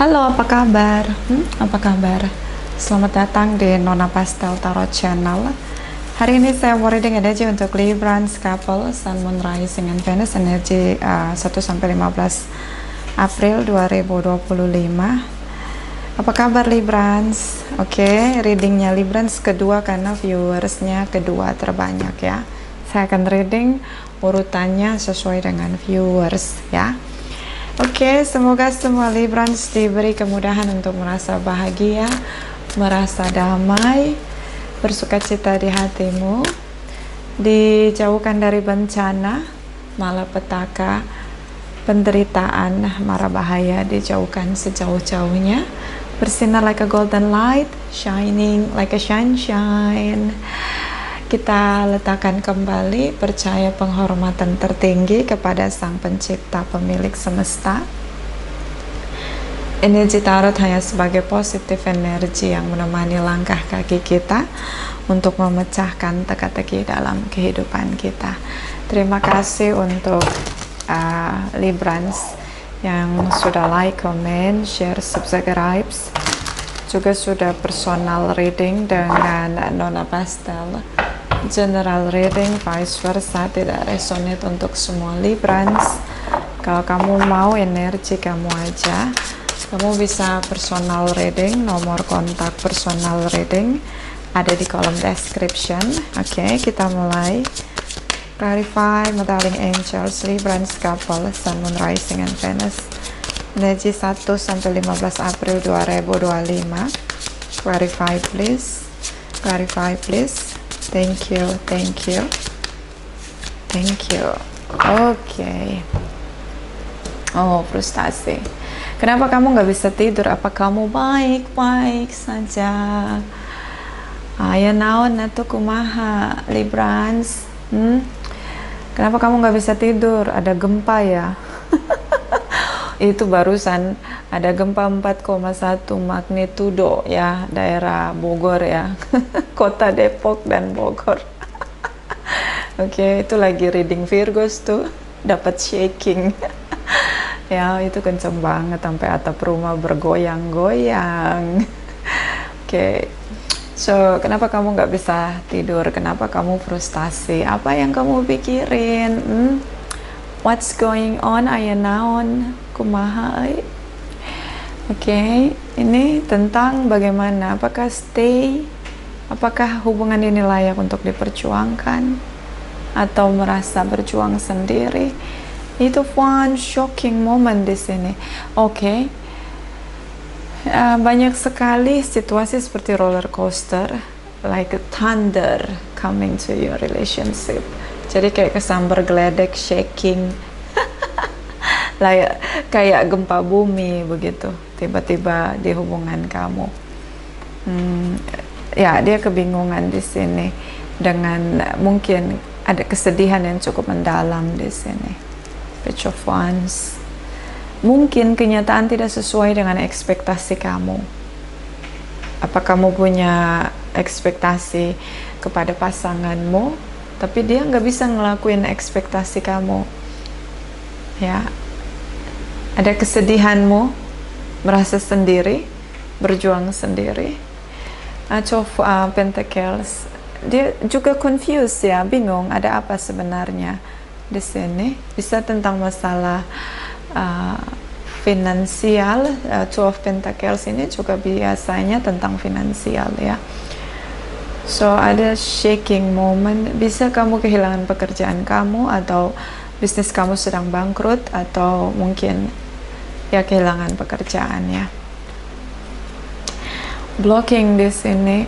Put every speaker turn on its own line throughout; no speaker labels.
Halo, apa kabar? Apa kabar? Selamat datang di Nona Pastel Tarot Channel. Hari ini saya mau reading energi untuk Librans couple Sun, Moon, Rising, and Venus energi 1-15 April 2025. Apa kabar Librans? Oke, readingnya Librans kedua karena viewersnya kedua terbanyak ya. Saya akan reading urutannya sesuai dengan viewers ya. Oke, semoga semua Librans diberi kemudahan untuk merasa bahagia, merasa damai, bersukacita di hatimu, dijauhkan dari bencana, malapetaka, penderitaan, mara bahaya, dijauhkan sejauh-jauhnya, bersinar like a golden light, shining like a sunshine. Kita letakkan kembali percaya penghormatan tertinggi kepada Sang Pencipta pemilik semesta. Energi tarot hanya sebagai positif energi yang menemani langkah kaki kita untuk memecahkan teka-teki dalam kehidupan kita. Terima kasih untuk Librans yang sudah like, comment, share, subscribe, juga sudah personal reading dengan Nona Pastel. General reading vice versa tidak resonate untuk semua Librans. Kalau kamu mau energi kamu aja, kamu bisa personal reading. Nomor kontak personal reading ada di kolom description. Oke, kita mulai. Clarify Modeling Angels Librans couple Sun, Moon, Rising, and Venus energi 1-15 April 2025. Clarify please. Clarify please. Thank you, thank you, thank you. Oke. Oh, frustasi. Kenapa kamu nggak bisa tidur? Apa kamu baik-baik saja? Ya naon atuh kumaha Librans? Kenapa kamu nggak bisa tidur? Ada gempa ya? Itu barusan ada gempa 4,1 magnitudo ya, daerah Bogor ya. Kota Depok dan Bogor. Oke, itu lagi reading Virgos tuh, dapat shaking. Ya, itu kenceng banget sampai atap rumah bergoyang-goyang. Oke. So, kenapa kamu nggak bisa tidur? Kenapa kamu frustasi? Apa yang kamu pikirin? What's going on? Aya naon? Kumaha? Oke, ini tentang bagaimana, apakah stay, apakah hubungan ini layak untuk diperjuangkan atau merasa berjuang sendiri. Itu one shocking moment di sini. Oke. Banyak sekali situasi seperti roller coaster, like a thunder coming to your relationship. Jadi kayak kesambar geledek, shaking. Kayak gempa bumi begitu tiba-tiba di hubungan kamu. Ya, dia kebingungan di sini dengan mungkin ada kesedihan yang cukup mendalam di sini. Page of Wands. Mungkin kenyataan tidak sesuai dengan ekspektasi kamu. Apa kamu punya ekspektasi kepada pasanganmu, tapi dia nggak bisa ngelakuin ekspektasi kamu? Ya, ada kesedihanmu, merasa sendiri, berjuang sendiri. Of Pentacles, dia juga confused ya, bingung ada apa sebenarnya di sini. Bisa tentang masalah finansial. Two of Pentacles ini juga biasanya tentang finansial ya. So ada shaking moment, bisa kamu kehilangan pekerjaan kamu, atau bisnis kamu sedang bangkrut, atau mungkin ya kehilangan pekerjaan ya. Blocking di sini.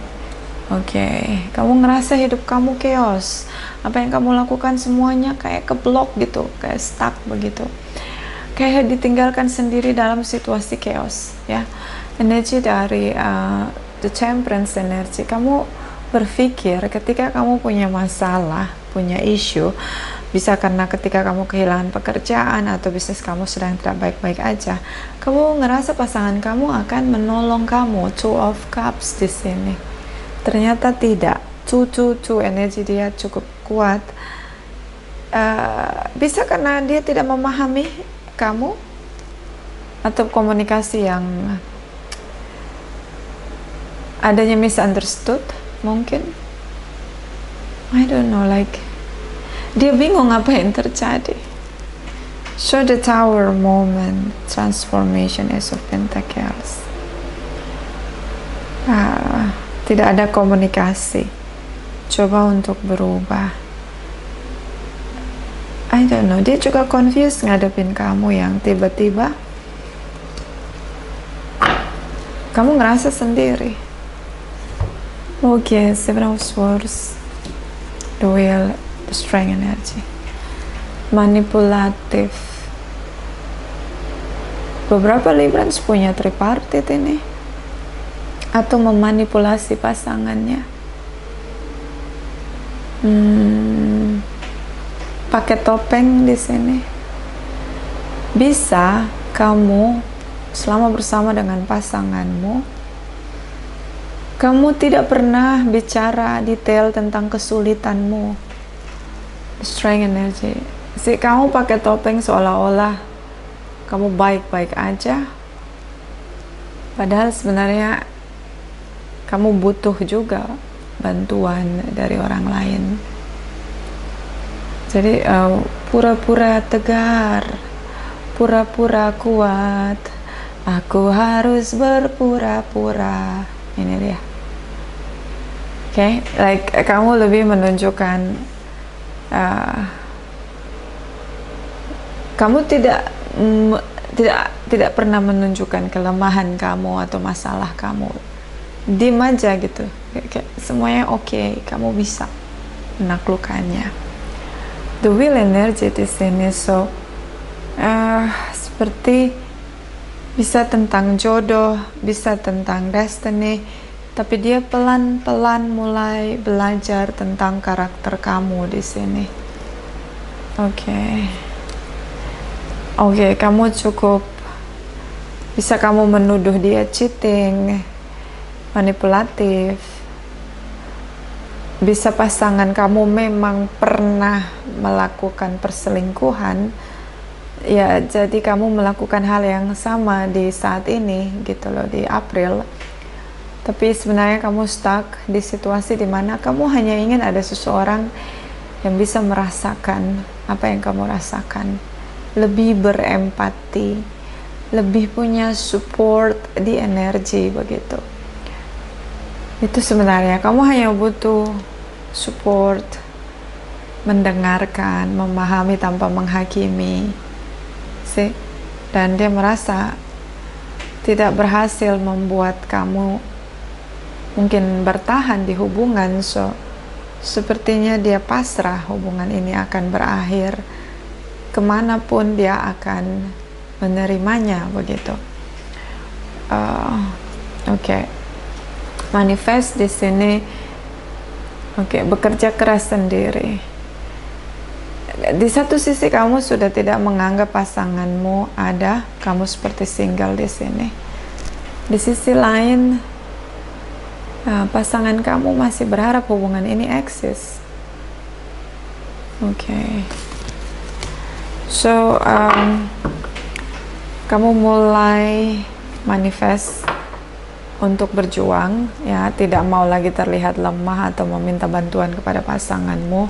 Oke, kamu ngerasa hidup kamu chaos. Apa yang kamu lakukan semuanya kayak keblok gitu, kayak stuck begitu. Kayak ditinggalkan sendiri dalam situasi chaos ya. Energi dari the Temperance energy. Kamu berpikir ketika kamu punya masalah, punya isu, bisa karena ketika kamu kehilangan pekerjaan atau bisnis kamu sedang tidak baik-baik aja, kamu ngerasa pasangan kamu akan menolong kamu. Two of Cups di sini. Ternyata tidak. Two energi dia cukup kuat. Bisa karena dia tidak memahami kamu, atau komunikasi yang adanya misunderstood mungkin. I don't know, like dia bingung apa yang terjadi. So the Tower moment, transformation, Ace of Pentacles. Tidak ada komunikasi, coba untuk berubah. I don't know, dia juga confused ngadepin kamu yang tiba-tiba kamu ngerasa sendiri. Oke, Seven of Swords, the Wheel, the Strength energy, manipulatif. Beberapa Librans punya tripartite ini, atau memanipulasi pasangannya. Pakai topeng di sini. Bisa kamu selama bersama dengan pasanganmu, kamu tidak pernah bicara detail tentang kesulitanmu. Strength energy. Kamu pakai topeng seolah-olah kamu baik-baik aja, padahal sebenarnya kamu butuh juga bantuan dari orang lain. Jadi pura-pura tegar, pura-pura kuat, aku harus berpura-pura. Ini dia. Oke, like kamu lebih menunjukkan kamu tidak pernah menunjukkan kelemahan kamu atau masalah kamu. Diam aja gitu, kayak semuanya oke, kamu bisa menaklukkannya. The Wheel energy di sini, so seperti bisa tentang jodoh, bisa tentang destiny, tapi dia pelan-pelan mulai belajar tentang karakter kamu di sini. Oke, kamu cukup bisa kamu menuduh dia cheating, manipulatif. Bisa pasangan kamu memang pernah melakukan perselingkuhan, ya jadi kamu melakukan hal yang sama di saat ini gitu loh, di April. Tapi sebenarnya kamu stuck di situasi dimana kamu hanya ingin ada seseorang yang bisa merasakan apa yang kamu rasakan, lebih berempati, lebih punya support di energi begitu. Itu sebenarnya kamu hanya butuh support, mendengarkan, memahami tanpa menghakimi, dan dia merasa tidak berhasil membuat kamu mungkin bertahan di hubungan, so sepertinya dia pasrah hubungan ini akan berakhir, kemanapun dia akan menerimanya begitu. Manifest di sini, bekerja keras sendiri. Di satu sisi kamu sudah tidak menganggap pasanganmu ada, kamu seperti single di sini. Di sisi lain, pasangan kamu masih berharap hubungan ini eksis. So kamu mulai manifest untuk berjuang, ya, tidak mau lagi terlihat lemah atau meminta bantuan kepada pasanganmu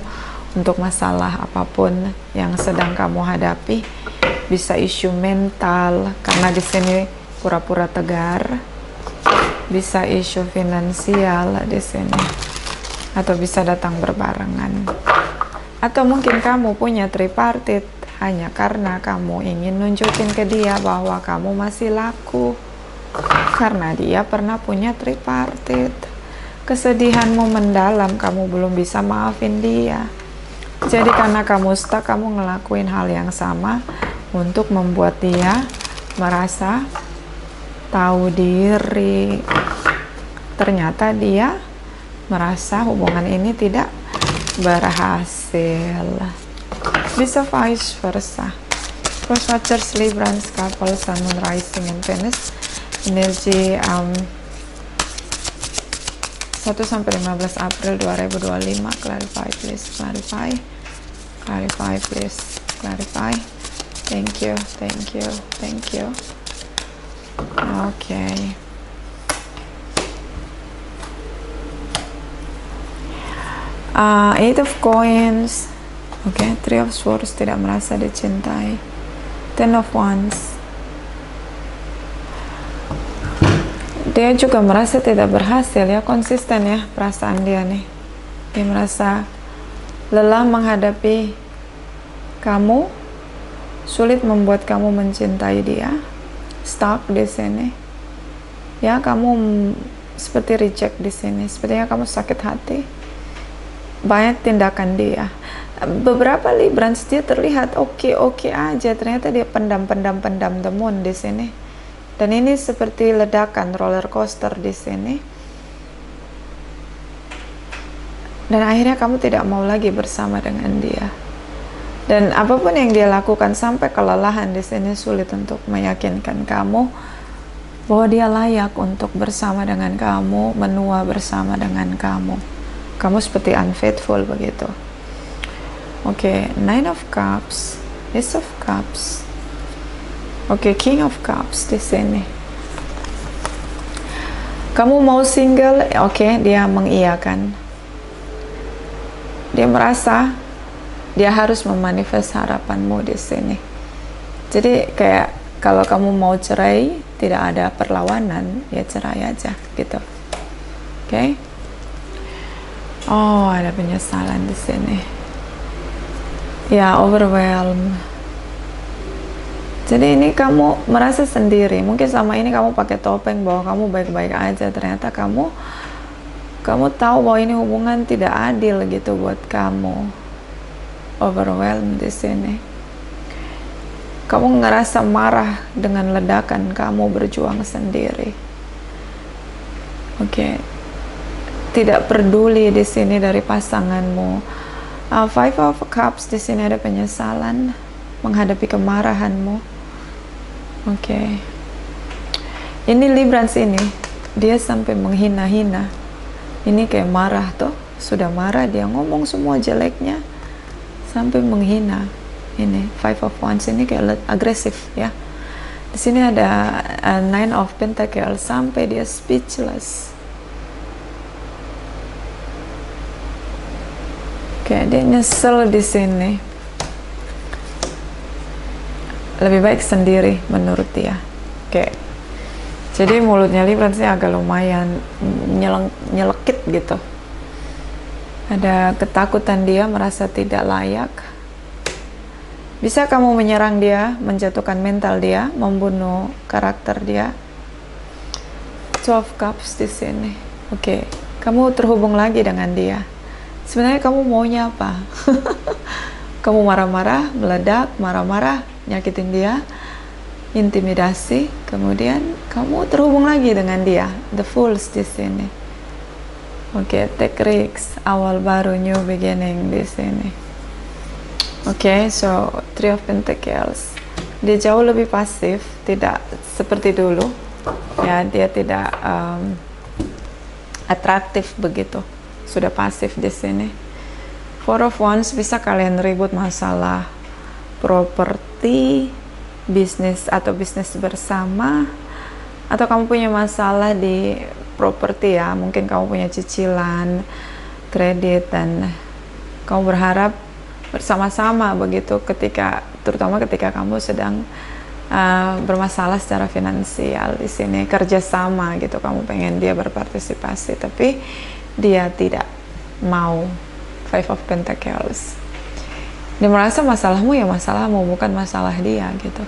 untuk masalah apapun yang sedang kamu hadapi. Bisa isu mental karena di sini pura-pura tegar, bisa isu finansial di sini, atau bisa datang berbarengan, atau mungkin kamu punya tripartite hanya karena kamu ingin nunjukin ke dia bahwa kamu masih laku. Karena dia pernah punya tripartite, kesedihanmu mendalam, kamu belum bisa maafin dia. Jadi karena kamu stuck, kamu ngelakuin hal yang sama untuk membuat dia merasa tahu diri. Ternyata dia merasa hubungan ini tidak berhasil. Bisa vice versa. Cross Watchers, Librans, Couple, Sun, Moon, Rising, and Venus. Energi 1-15 April 2025. Clarify please, clarify please, clarify. Thank you. Oke. Eight of Coins. Oke, Three of Swords, tidak merasa dicintai. Ten of Wands. Dia juga merasa tidak berhasil ya, konsisten ya perasaan dia nih. Dia merasa lelah menghadapi kamu, sulit membuat kamu mencintai dia, stuck di sini. Ya, kamu seperti reject di sini. Sepertinya kamu sakit hati. Banyak tindakan dia. Beberapa Librans dia terlihat oke aja, ternyata dia pendam the moon di sini. Dan ini seperti ledakan roller coaster di sini. Dan akhirnya kamu tidak mau lagi bersama dengan dia. Dan apapun yang dia lakukan sampai kelelahan di sini, sulit untuk meyakinkan kamu bahwa dia layak untuk bersama dengan kamu, menua bersama dengan kamu. Kamu seperti unfaithful begitu. Oke, Nine of Cups, Ace of Cups. Oke, King of Cups di sini. Kamu mau single? Oke, dia mengiyakan. Dia merasa dia harus memanifest harapanmu di sini. Jadi kayak kalau kamu mau cerai, tidak ada perlawanan, ya cerai aja gitu. Oke. Oh, ada penyesalan di sini. Ya, overwhelmed. Jadi ini kamu merasa sendiri. Mungkin selama ini kamu pakai topeng bahwa kamu baik-baik aja. Ternyata kamu tahu bahwa ini hubungan tidak adil gitu buat kamu. Overwhelmed di sini. Kamu ngerasa marah dengan ledakan kamu berjuang sendiri. Oke. Tidak peduli di sini dari pasanganmu. Five of Cups di sini ada penyesalan menghadapi kemarahanmu. Oke. Ini Librans ini dia sampai menghina-hina. Ini kayak marah tuh, sudah marah dia ngomong semua jeleknya sampai menghina. Ini Five of Wands ini kayak agresif ya. Di sini ada Nine of Pentacles sampai dia speechless. Oke, dia nyesel di sini. Lebih baik sendiri menurut dia. Oke. Jadi mulutnya Librans ini agak lumayan nyelekit gitu. Ada ketakutan dia merasa tidak layak. Bisa kamu menyerang dia, menjatuhkan mental dia, membunuh karakter dia. Two of Cups di sini. Oke, kamu terhubung lagi dengan dia. Sebenarnya kamu maunya apa? Kamu marah-marah, meledak, marah-marah, nyakitin dia, intimidasi, kemudian kamu terhubung lagi dengan dia. The Fools di sini. Oke, take risks, awal baru, new beginning di sini. Oke, so Three of Pentacles. Dia jauh lebih pasif, tidak seperti dulu. Ya, dia tidak atraktif begitu. Sudah pasif di sini. Four of Wands, bisa kalian ribut masalah properti, bisnis atau bisnis bersama, atau kamu punya masalah di properti ya, mungkin kamu punya cicilan, kredit, dan kamu berharap bersama-sama begitu terutama ketika kamu sedang bermasalah secara finansial. Di sini kerjasama gitu, kamu pengen dia berpartisipasi tapi dia tidak mau. Five of Pentacles. Dia merasa masalahmu ya masalahmu, bukan masalah dia gitu.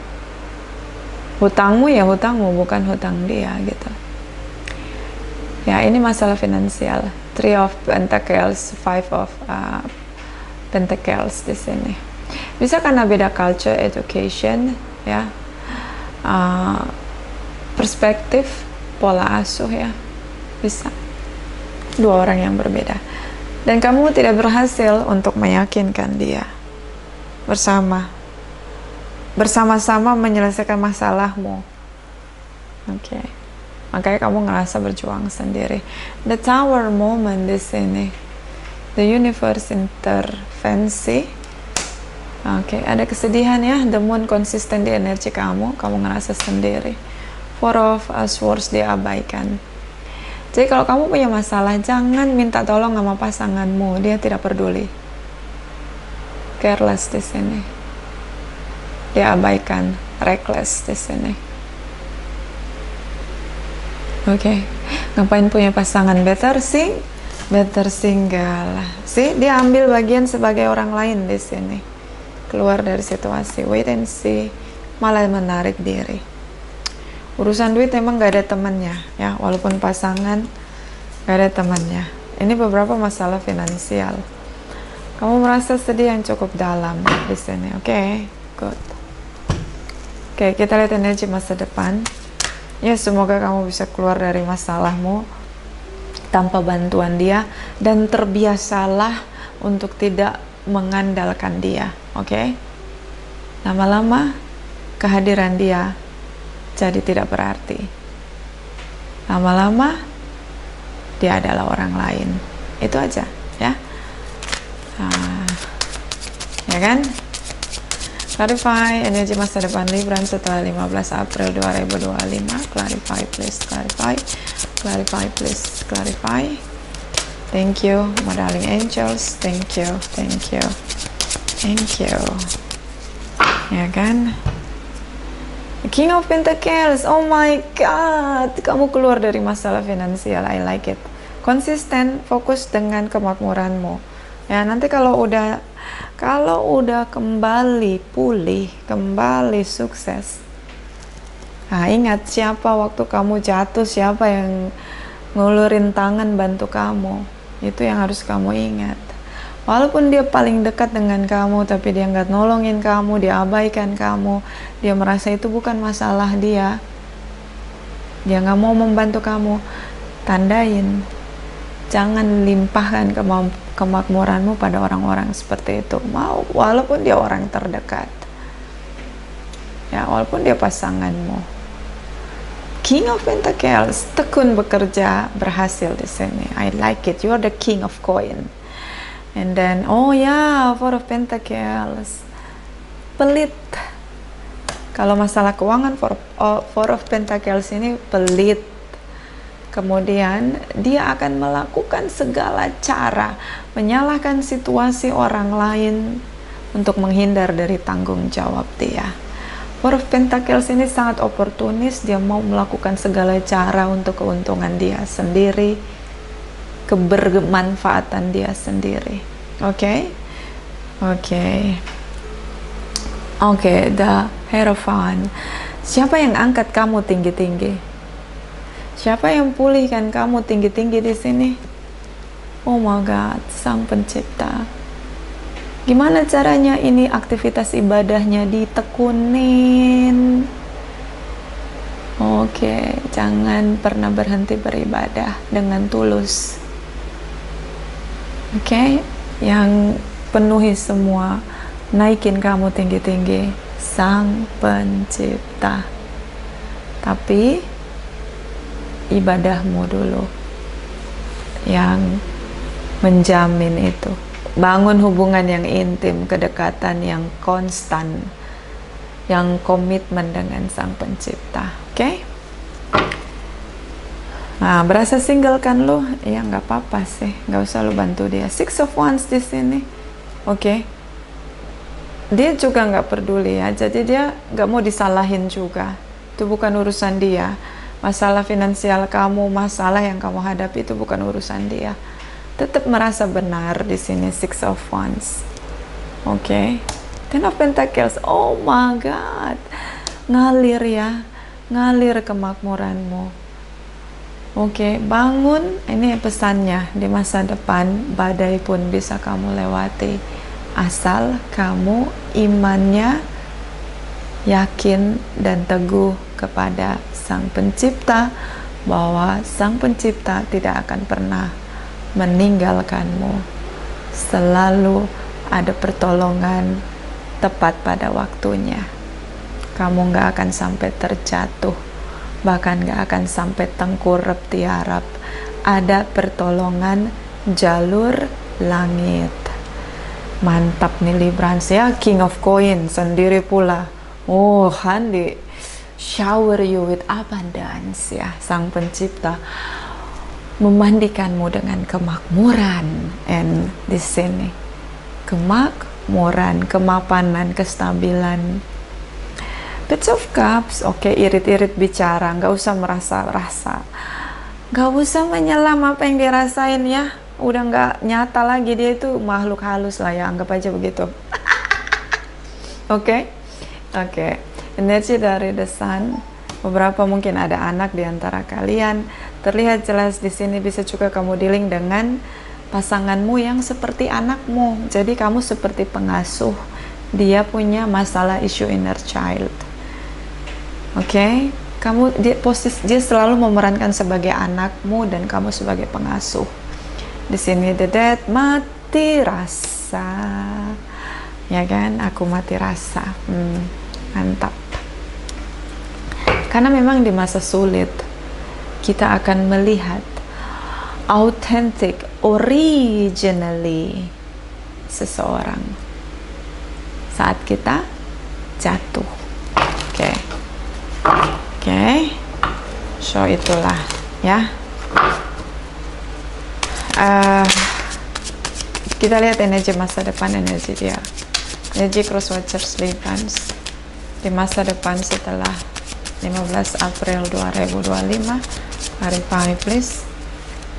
Hutangmu ya hutangmu, bukan hutang dia gitu. Ya, ini masalah finansial. Three of Pentacles, Five of Pentacles di sini. Bisa karena beda culture, education, ya, perspektif, pola asuh ya, bisa. Dua orang yang berbeda. Dan kamu tidak berhasil untuk meyakinkan dia. Bersama-sama menyelesaikan masalahmu. Oke. Makanya kamu ngerasa berjuang sendiri. The Tower moment di sini. The universe intervensi. Oke, ada kesedihan ya. The Moon konsisten di energi kamu ngerasa sendiri. Four of Swords diabaikan. Jadi kalau kamu punya masalah, jangan minta tolong sama pasanganmu, dia tidak peduli. Careless di sini. Diabaikan, reckless di sini. Oke, ngapain punya pasangan? Better single. See, dia ambil bagian sebagai orang lain di sini. Keluar dari situasi, wait and see, malah menarik diri. Urusan duit emang gak ada temannya ya, walaupun pasangan gak ada temannya. Ini beberapa masalah finansial. Kamu merasa sedih yang cukup dalam di sini. Oke, good. Oke, kita lihat energi masa depan. Ya, semoga kamu bisa keluar dari masalahmu tanpa bantuan dia, dan terbiasalah untuk tidak mengandalkan dia. Oke, lama-lama kehadiran dia jadi tidak berarti. Lama-lama dia adalah orang lain. Itu aja ya. Ya kan? Clarify energi masa depan Libra setelah 15 April 2025. Clarify please, clarify. Clarify please, clarify. Thank you my darling angels. Thank you, thank you, thank you. Ya kan? King of Pentacles, oh my god, kamu keluar dari masalah finansial. I like it. Konsisten, fokus dengan kemakmuranmu. Ya, nanti kalau udah kembali pulih, kembali sukses. Nah, ingat siapa waktu kamu jatuh, siapa yang ngulurin tangan bantu kamu. Itu yang harus kamu ingat. Walaupun dia paling dekat dengan kamu, tapi dia nggak nolongin kamu, dia abaikan kamu, dia merasa itu bukan masalah dia nggak mau membantu kamu. Tandain, jangan limpahkan kemakmuranmu pada orang-orang seperti itu, walaupun dia orang terdekat ya, walaupun dia pasanganmu. King of Pentacles, tekun bekerja, berhasil di sini. I like it. You are the king of coin. And then, oh ya, Four of Pentacles, pelit. Kalau masalah keuangan, Four of Pentacles ini pelit. Kemudian dia akan melakukan segala cara, menyalahkan situasi orang lain untuk menghindar dari tanggung jawab dia. Four of Pentacles ini sangat oportunis, dia mau melakukan segala cara untuk keuntungan dia sendiri, kebermanfaatan dia sendiri. Oke, the Hierophant. Siapa yang angkat kamu tinggi-tinggi? Siapa yang pulihkan kamu tinggi-tinggi di sini? Oh my God, Sang Pencipta. Gimana caranya ini aktivitas ibadahnya ditekunin? Oke, jangan pernah berhenti beribadah dengan tulus. Oke, yang penuhi semua, naikin kamu tinggi-tinggi, Sang Pencipta. Tapi ibadahmu dulu yang menjamin itu. Bangun hubungan yang intim, kedekatan yang konstan, yang komitmen dengan Sang Pencipta. Oke? Nah, berasa single kan lo? Ya nggak apa-apa sih, nggak usah lo bantu dia. Six of Wands di sini. Oke? Dia juga nggak peduli ya, jadi dia nggak mau disalahin juga. Itu bukan urusan dia. Masalah finansial kamu, masalah yang kamu hadapi itu bukan urusan dia. Tetap merasa benar di sini. Six of Wands. Oke? Ten of Pentacles. Oh my God, ngalir ya, ngalir kemakmuranmu. Oke, bangun. Ini pesannya, di masa depan badai pun bisa kamu lewati, asal kamu imannya yakin dan teguh kepada Sang Pencipta, bahwa Sang Pencipta tidak akan pernah meninggalkanmu. Selalu ada pertolongan tepat pada waktunya. Kamu gak akan sampai terjatuh, bahkan gak akan sampai tengkurap tiarap. Ada pertolongan jalur langit. Mantap nih Librans ya. King of Coin sendiri pula. Oh, Handi shower you with abundance, ya. Sang Pencipta memandikanmu dengan kemakmuran, and di sini kemakmuran, kemapanan, kestabilan. Page of Cups, oke, irit-irit bicara, nggak usah merasa-rasa, nggak usah menyelam apa yang dirasain, ya. Udah nggak nyata lagi, dia itu makhluk halus lah, ya, anggap aja begitu. Oke. Energi dari The Sun, beberapa mungkin ada anak di antara kalian. Terlihat jelas di sini bisa juga kamu dealing dengan pasanganmu yang seperti anakmu. Jadi kamu seperti pengasuh. Dia punya masalah isu inner child. Oke, kamu dia selalu memerankan sebagai anakmu dan kamu sebagai pengasuh. Di sini The Dead, mati rasa. Ya kan, aku mati rasa. Mantap. Karena memang di masa sulit kita akan melihat authentic, originally seseorang saat kita jatuh. Oke. So itulah, ya. Kita lihat energi masa depan, energi dia. Energi Cross Watchers Librans di masa depan setelah 15 April 2025. Clarify please.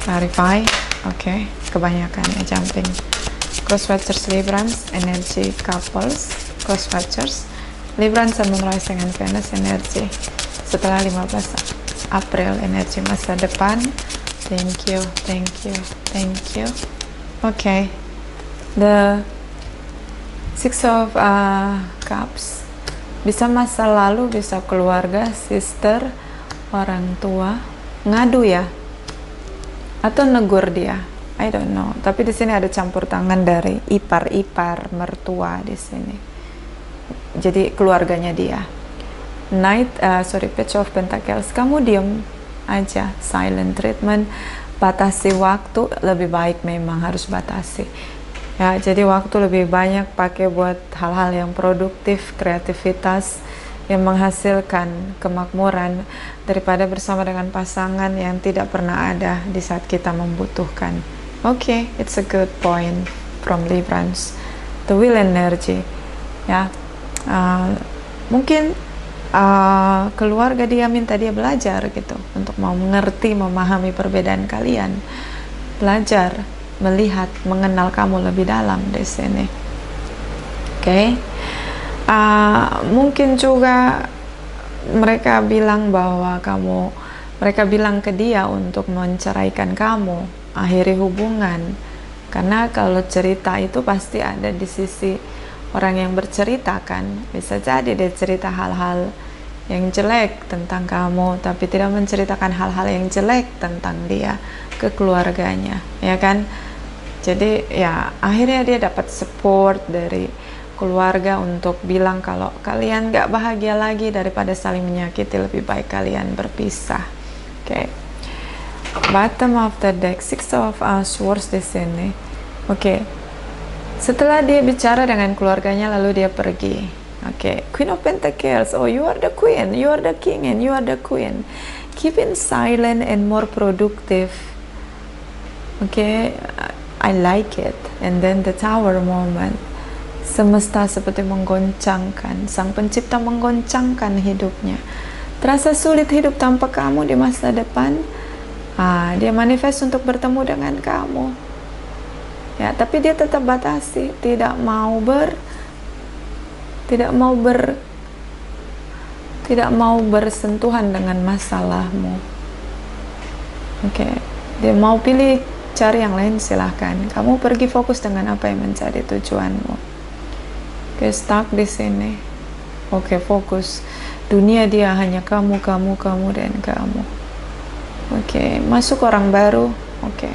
Clarify. Oke, kebanyakan ya jumping. Cross Watchers Librans, energi couples, Cross Watchers Librans and Moonrise dengan Venus, energi setelah 15 April, energi masa depan. Thank you. Oke. The Six of Cups, bisa masa lalu, bisa keluarga, sister, orang tua, ngadu ya, atau negur dia, I don't know. Tapi di sini ada campur tangan dari ipar mertua di sini. Jadi keluarganya dia. Page of Pentacles, kamu diem aja, silent treatment, batasi waktu, lebih baik memang harus batasi. Ya, jadi waktu lebih banyak pakai buat hal-hal yang produktif, kreativitas yang menghasilkan kemakmuran daripada bersama dengan pasangan yang tidak pernah ada di saat kita membutuhkan. Oke, it's a good point from Librans. The Will energy, ya. Mungkin keluarga dia minta dia belajar gitu untuk mau mengerti, memahami perbedaan kalian, belajar melihat, mengenal kamu lebih dalam di sini. Oke. Mungkin juga mereka bilang mereka bilang ke dia untuk menceraikan kamu, akhiri hubungan. Karena kalau cerita itu pasti ada di sisi orang yang bercerita kan. Bisa jadi dia cerita hal-hal yang jelek tentang kamu, tapi tidak menceritakan hal-hal yang jelek tentang dia ke keluarganya, ya kan? Jadi ya akhirnya dia dapat support dari keluarga untuk bilang kalau kalian gak bahagia lagi, daripada saling menyakiti lebih baik kalian berpisah. Oke. Bottom of the deck, Six of Swords di sini. Oke. Setelah dia bicara dengan keluarganya lalu dia pergi. Oke. Queen of Pentacles. Oh, you are the queen, you are the king, and you are the queen. Keep in silent and more productive. Oke. I like it. And then the Tower moment. Semesta seperti menggoncangkan, Sang Pencipta menggoncangkan hidupnya. Terasa sulit hidup tanpa kamu di masa depan. Dia manifest untuk bertemu dengan kamu. Ya, tapi dia tetap batasi, tidak mau bersentuhan dengan masalahmu. Oke. Dia mau pilih cari yang lain, silahkan. Kamu pergi fokus dengan apa yang menjadi tujuanmu. Oke, stuck di sini. Oke, fokus. Dunia dia hanya kamu, dan kamu. Oke, masuk orang baru. Oke.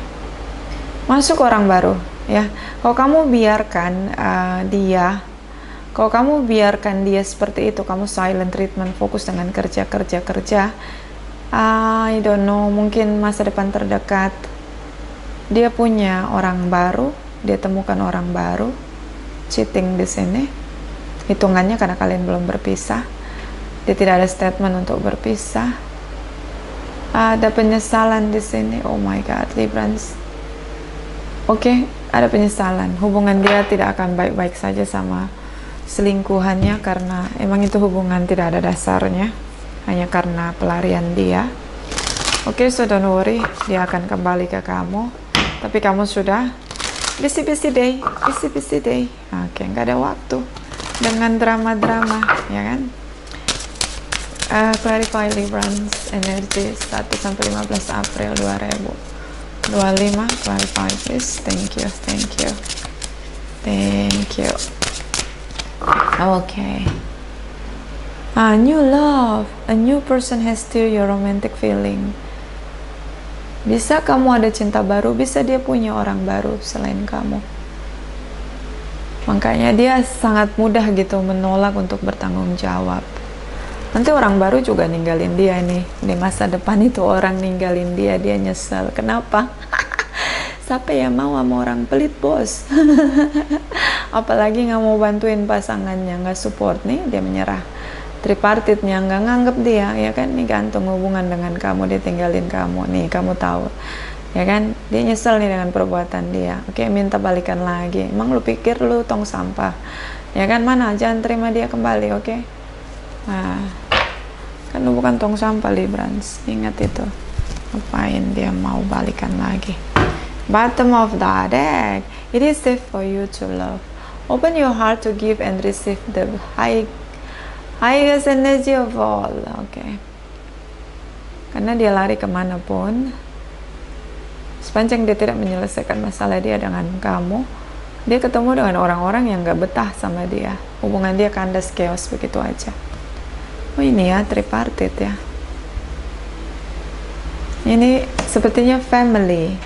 Masuk orang baru, ya. Kalau kamu biarkan dia seperti itu, kamu silent treatment, fokus dengan kerja. I don't know, mungkin masa depan terdekat dia punya orang baru, dia temukan orang baru, cheating di sini, hitungannya karena kalian belum berpisah. Dia tidak ada statement untuk berpisah. Ada penyesalan di sini. Oh my god, Librans. Oke, ada penyesalan. Hubungan dia tidak akan baik-baik saja sama selingkuhannya, karena emang itu hubungan tidak ada dasarnya, hanya karena pelarian dia. Oke, so don't worry, dia akan kembali ke kamu. Tapi kamu sudah busy day. Oke, nggak ada waktu dengan drama-drama, ya kan? Clarify Librans energi 1-15 April 2025. Clarify please. Thank you. Okay. New love. A new person has stirred your romantic feeling. Bisa kamu ada cinta baru, bisa dia punya orang baru selain kamu. Makanya dia sangat mudah gitu menolak untuk bertanggung jawab. Nanti orang baru juga ninggalin dia nih. Di masa depan itu orang ninggalin dia, dia nyesel. Kenapa? Siapa yang mau sama orang pelit, bos? Apalagi nggak mau bantuin pasangannya, nggak support nih, dia menyerah. Tripartitnya nggak nganggep dia, ya kan? Nih gantung hubungan dengan kamu, dia tinggalin kamu. Nih kamu tahu, ya kan? Dia nyesel nih dengan perbuatan dia. Oke, minta balikan lagi. Emang lu pikir lu tong sampah? Ya kan? Mana? Jangan terima dia kembali, oke? Nah, kan lu bukan tong sampah, Librans. Ingat itu. Ngapain dia mau balikan lagi? Bottom of the deck. It is safe for you to love. Open your heart to give and receive the highest energy of all. Okay. Karena dia lari kemanapun, sepanjang dia tidak menyelesaikan masalah dia dengan kamu, dia ketemu dengan orang-orang yang gak betah sama dia. Hubungan dia kandas, chaos begitu aja. Oh ini ya, tripartit ya. Ini sepertinya family.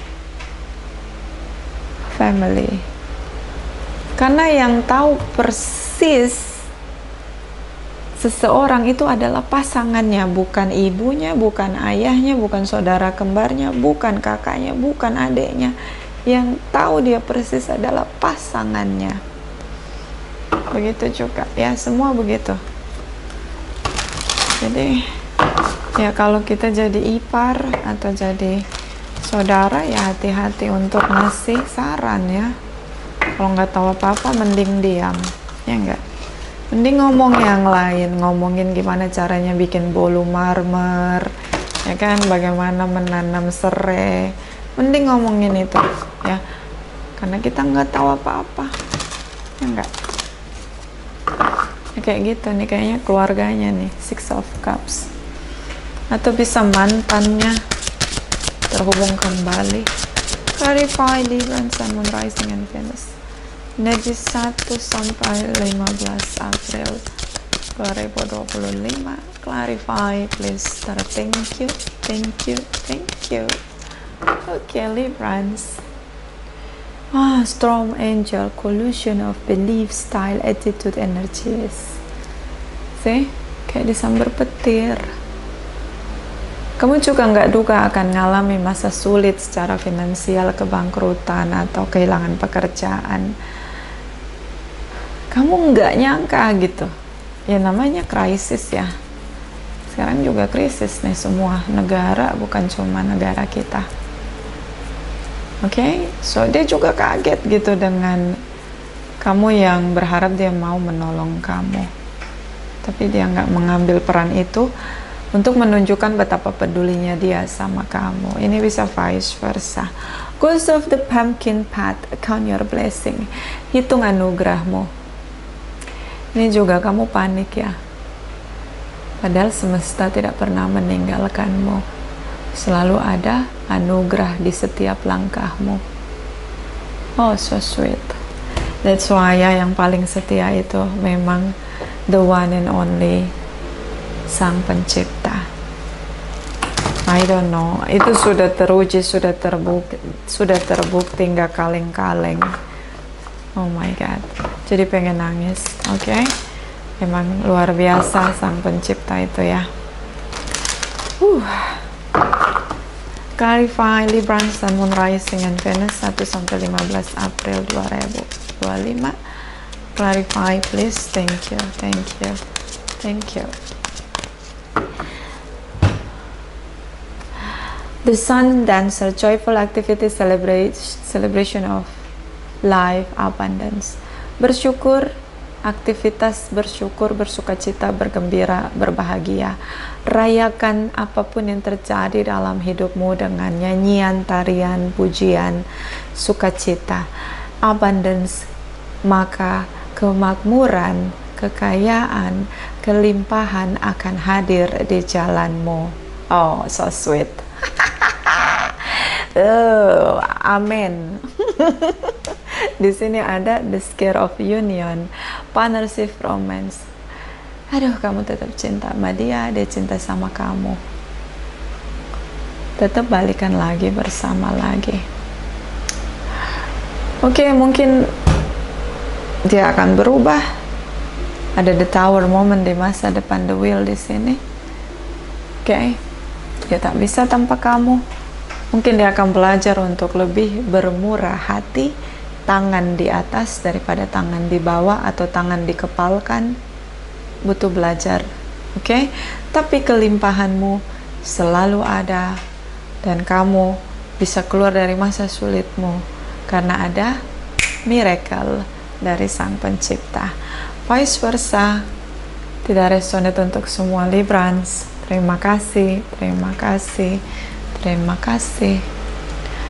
Karena yang tahu persis seseorang itu adalah pasangannya, bukan ibunya, bukan ayahnya, bukan saudara kembarnya, bukan kakaknya, bukan adiknya. Yang tahu dia persis adalah pasangannya. Begitu juga ya, semua begitu. Jadi ya kalau kita jadi ipar atau jadi saudara, ya hati-hati untuk ngasih saran ya. Kalau nggak tahu apa-apa mending diam, ya enggak? Mending ngomong yang lain, ngomongin gimana caranya bikin bolu marmer, ya kan? Bagaimana menanam serai, mending ngomongin itu ya. Karena kita nggak tahu apa-apa, ya enggak? Ya, kayak gitu nih kayaknya keluarganya nih, Six of Cups. Atau bisa mantannya terhubung kembali. Clarify Libra, Sun, Moon, Rising, and Venus. Energi 1-15 April 2025. Clarify please. Thank you. Okay, Librans. Storm Angel, collusion of belief, style, attitude, energies. See? Kayak disambar petir. Kamu juga nggak duga akan ngalami masa sulit secara finansial, kebangkrutan, atau kehilangan pekerjaan. Kamu nggak nyangka gitu. Ya namanya krisis ya. Sekarang juga krisis nih semua negara, bukan cuma negara kita. Oke, so dia juga kaget gitu dengan kamu yang berharap dia mau menolong kamu. Tapi dia nggak mengambil peran itu untuk menunjukkan betapa pedulinya dia sama kamu. Ini bisa vice versa. Ghost of the Pumpkin Path, count your blessing. Hitung anugerahmu. Ini juga kamu panik ya. Padahal semesta tidak pernah meninggalkanmu. Selalu ada anugerah di setiap langkahmu. Oh, so sweet. That's why ya, yang paling setia itu memang the one and only Sang Pencipta. I don't know, itu sudah teruji, sudah terbukti nggak kaleng-kaleng. Oh my god, jadi pengen nangis. Oke, emang luar biasa Sang Pencipta itu ya. Clarify Libra, Sun, Moon, Rising, and Venus 1-15 April 2025. Clarify please. Thank you. The sun dancer, joyful activity, celebration of life, abundance. Bersyukur, aktivitas bersyukur, bersukacita, bergembira, berbahagia. Rayakan apapun yang terjadi dalam hidupmu dengan nyanyian, tarian, pujian, sukacita. Abundance, maka kemakmuran, kekayaan, kelimpahan akan hadir di jalanmu. Oh, so sweet. Amin. Di sini ada the scare of union, partnership, romance. Aduh, kamu tetap cinta sama dia cinta sama kamu. Tetap balikan lagi, bersama lagi. Oke, mungkin dia akan berubah. Ada the tower moment di masa depan, the wheel di sini. Oke, dia tak bisa tanpa kamu. Mungkin dia akan belajar untuk lebih bermurah hati, tangan di atas daripada tangan di bawah atau tangan dikepalkan. Butuh belajar, oke? Tapi kelimpahanmu selalu ada dan kamu bisa keluar dari masa sulitmu karena ada miracle dari Sang Pencipta. Vice versa, tidak resonate untuk semua Librans. Terima kasih, terima kasih, terima kasih.